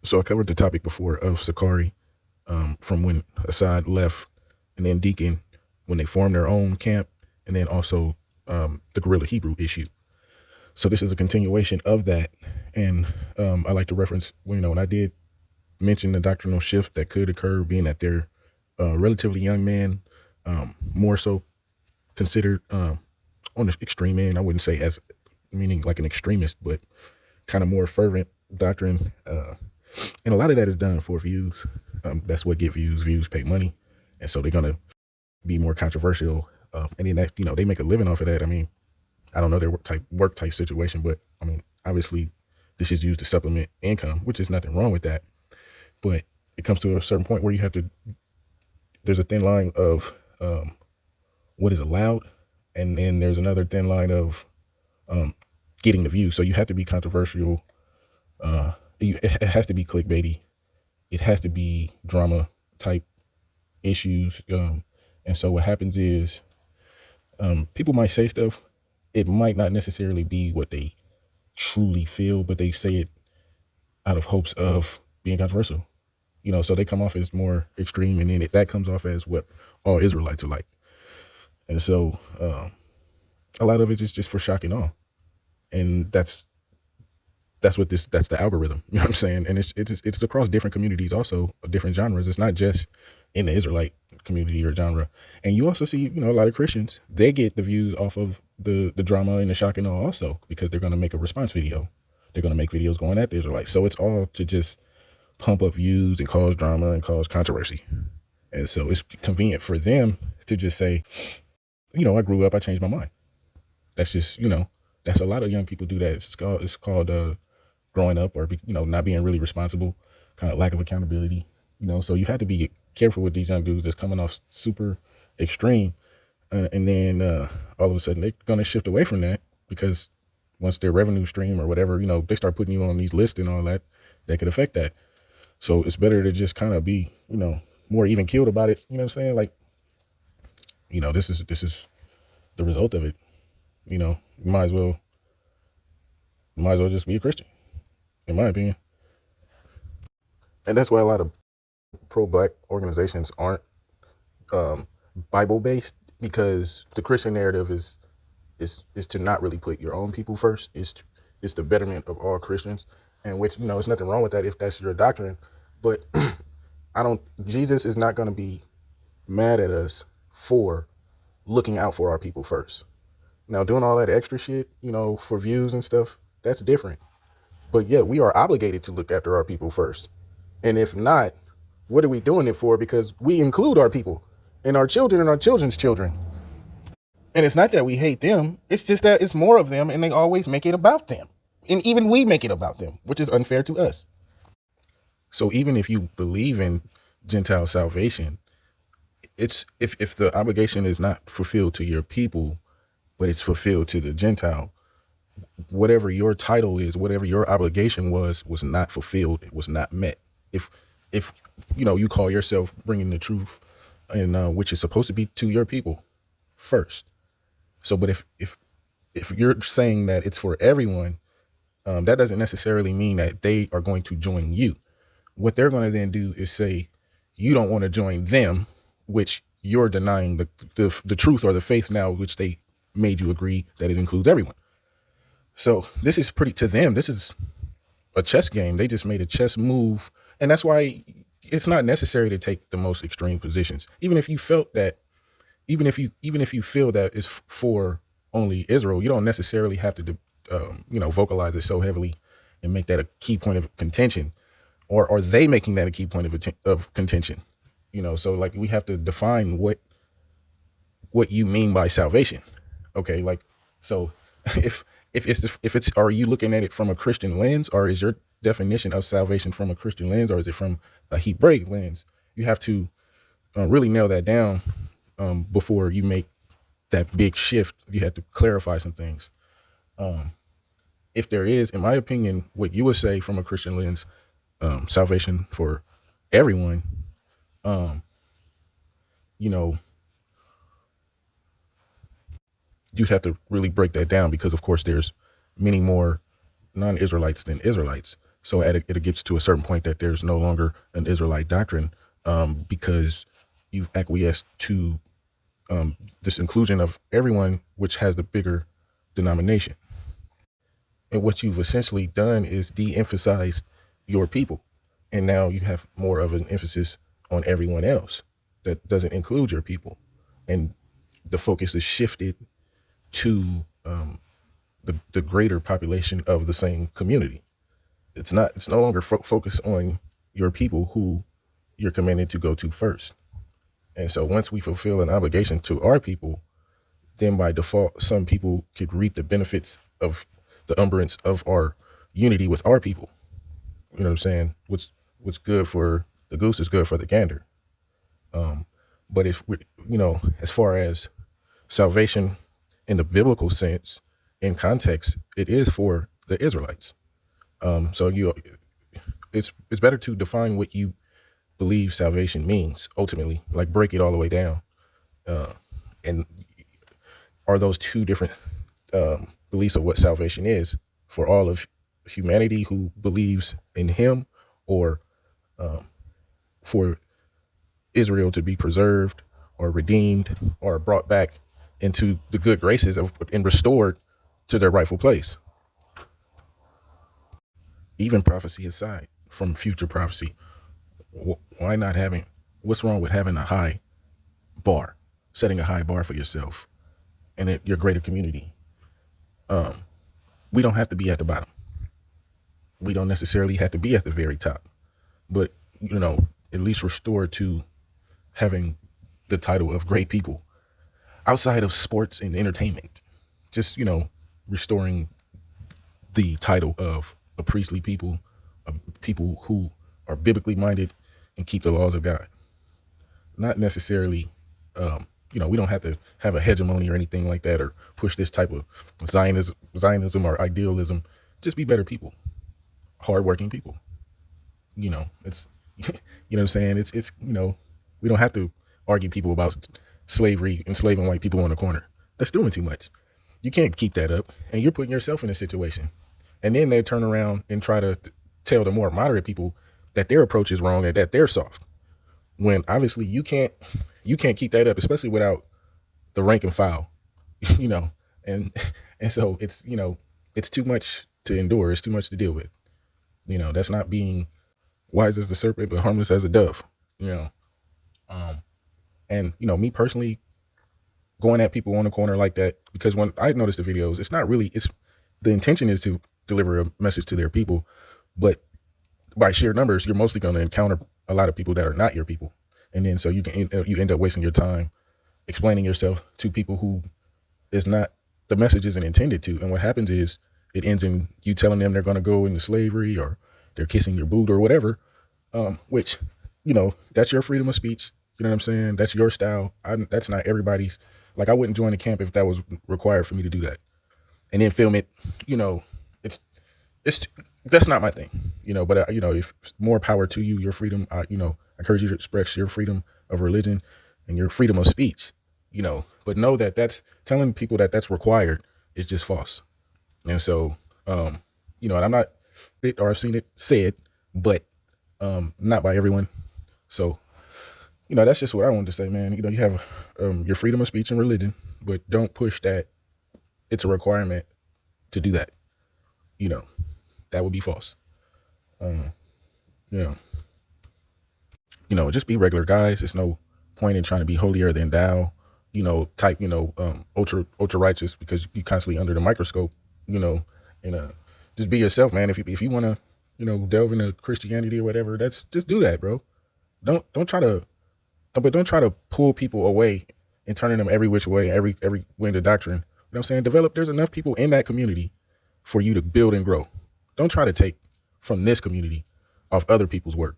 So I covered the topic before of Sakari, from when Assad left, and then Deacon when they formed their own camp, and then also the guerrilla Hebrew issue. So this is a continuation of that, and I like to reference, when I did mention the doctrinal shift that could occur, being that they're relatively young men, more so considered on the extreme end. I wouldn't say as meaning like an extremist, but kind of more fervent doctrine. And a lot of that is done for views. That's what get views. Views pay money, and so they're gonna be more controversial. And then that, they make a living off of that. I mean, I don't know their work type situation, but I mean, obviously, this is used to supplement income, which is nothing wrong with that. But it comes to a certain point where you have to. There's a thin line of what is allowed, and then there's another thin line of getting the view. So you have to be controversial. It has to be clickbaity. It has to be drama type issues. And so what happens is people might say stuff. It might not necessarily be what they truly feel, but they say it out of hopes of being controversial. So they come off as more extreme, and then that comes off as what all Israelites are like. And so a lot of it is just for shock and awe. And that's the algorithm, you know what I'm saying? And it's across different communities, also different genres. It's not just in the Israelite community or genre. And you also see, a lot of Christians, they get the views off of the drama and the shock and awe also, because they're going to make a response video. They're going to make videos going at the Israelites. So it's all to just pump up views and cause drama and cause controversy. And so it's convenient for them to just say, I grew up, I changed my mind. That's just, that's a lot of young people do that. It's called growing up, or not being really responsible, kind of lack of accountability. So you have to be careful with these young dudes that's coming off super extreme, and then all of a sudden they're going to shift away from that, because once their revenue stream or whatever, they start putting you on these lists and all that could affect that. So it's better to just kind of be, more even keeled about it. You know what I'm saying? Like, this is the result of it. You might as well just be a Christian, in my opinion. And that's why a lot of pro-black organizations aren't Bible-based, because the Christian narrative is to not really put your own people first. It's the betterment of all Christians, and which, there's nothing wrong with that if that's your doctrine. But Jesus is not going to be mad at us for looking out for our people first. Now, doing all that extra shit, for views and stuff, that's different. But yeah, we are obligated to look after our people first. And if not, what are we doing it for? Because we include our people and our children and our children's children. And it's not that we hate them. It's just that it's more of them, and they always make it about them. And even we make it about them, which is unfair to us. So even if you believe in Gentile salvation, it's if the obligation is not fulfilled to your people, but it's fulfilled to the Gentile, whatever your title is, whatever your obligation was not fulfilled. It was not met. If you call yourself bringing the truth, and which is supposed to be to your people first. So, but if you're saying that it's for everyone, that doesn't necessarily mean that they are going to join you. What they're going to then do is say, you don't want to join them, which you're denying the truth or the faith now, which they made you agree that it includes everyone. So this is to them, this is a chess game. They just made a chess move. And that's why it's not necessary to take the most extreme positions. Even if you feel that it's for only Israel, you don't necessarily have to, vocalize it so heavily and make that a key point of contention, or are they making that a key point of contention? So like we have to define what you mean by salvation. Okay. Like, so if it's, are you looking at it from a Christian lens, or is your definition of salvation from a Christian lens, or is it from a Hebraic lens? You have to really nail that down before you make that big shift. You have to clarify some things. If there is, in my opinion, what you would say from a Christian lens, salvation for everyone, you'd have to really break that down, because of course there's many more non-Israelites than Israelites. So it gets to a certain point that there's no longer an Israelite doctrine, because you've acquiesced to this inclusion of everyone, which has the bigger denomination. And what you've essentially done is de-emphasized your people. And now you have more of an emphasis on everyone else that doesn't include your people. And the focus is shifted to the greater population of the same community. It's no longer focused on your people who you're commanded to go to first. And so once we fulfill an obligation to our people, then by default, some people could reap the benefits of the umbrance of our unity with our people. You know what I'm saying? What's good for the goose is good for the gander. But if we, as far as salvation in the biblical sense, in context, it is for the Israelites. So it's better to define what you believe salvation means ultimately, like break it all the way down. And are those two different beliefs of what salvation is for all of humanity who believes in him, or for Israel to be preserved or redeemed or brought back into the good graces of and restored to their rightful place. Even prophecy aside, from future prophecy, why not what's wrong with having a high bar, setting a high bar for yourself and your greater community? We don't have to be at the bottom. We don't necessarily have to be at the very top, but at least restore to having the title of great people outside of sports and entertainment. Just restoring the title of a priestly people, of people who are biblically minded and keep the laws of God. Not necessarily, we don't have to have a hegemony or anything like that, or push this type of Zionism or idealism. Just be better people, hardworking people. It's, you know what I'm saying? It's we don't have to argue people about slavery, enslaving white people on the corner. That's doing too much. You can't keep that up, and you're putting yourself in a situation. And then they turn around and try to tell the more moderate people that their approach is wrong and that they're soft, when obviously you can't keep that up, especially without the rank and file, and so it's it's too much to endure. It's too much to deal with. That's not being wise as the serpent but harmless as a dove. And me personally, going at people on the corner like that, because when I notice the videos, it's the intention is to deliver a message to their people, but by sheer numbers, you're mostly going to encounter a lot of people that are not your people. And then so you end up wasting your time explaining yourself to people who the message isn't intended to. And what happens is it ends in you telling them they're going to go into slavery, or they're kissing your boot or whatever, which, that's your freedom of speech. You know what I'm saying? That's your style. That's not everybody's. Like, I wouldn't join a camp if that was required for me to do that. And then film it, that's not my thing, but if more power to you, your freedom, I encourage you to express your freedom of religion and your freedom of speech, but know that that's telling people that that's required is just false. And so, and I'm not, or I've seen it said, but not by everyone. So, that's just what I wanted to say, man. You have your freedom of speech and religion, but don't push that it's a requirement to do that. That would be false. Just be regular guys. There's no point in trying to be holier than thou, type, ultra righteous, because you constantly under the microscope, and just be yourself, man. If you want to, delve into Christianity or whatever, just do that, bro. Don't try to pull people away and turning them every which way, every wind of doctrine. You know what I'm saying? There's enough people in that community for you to build and grow. Don't try to take from this community off other people's work.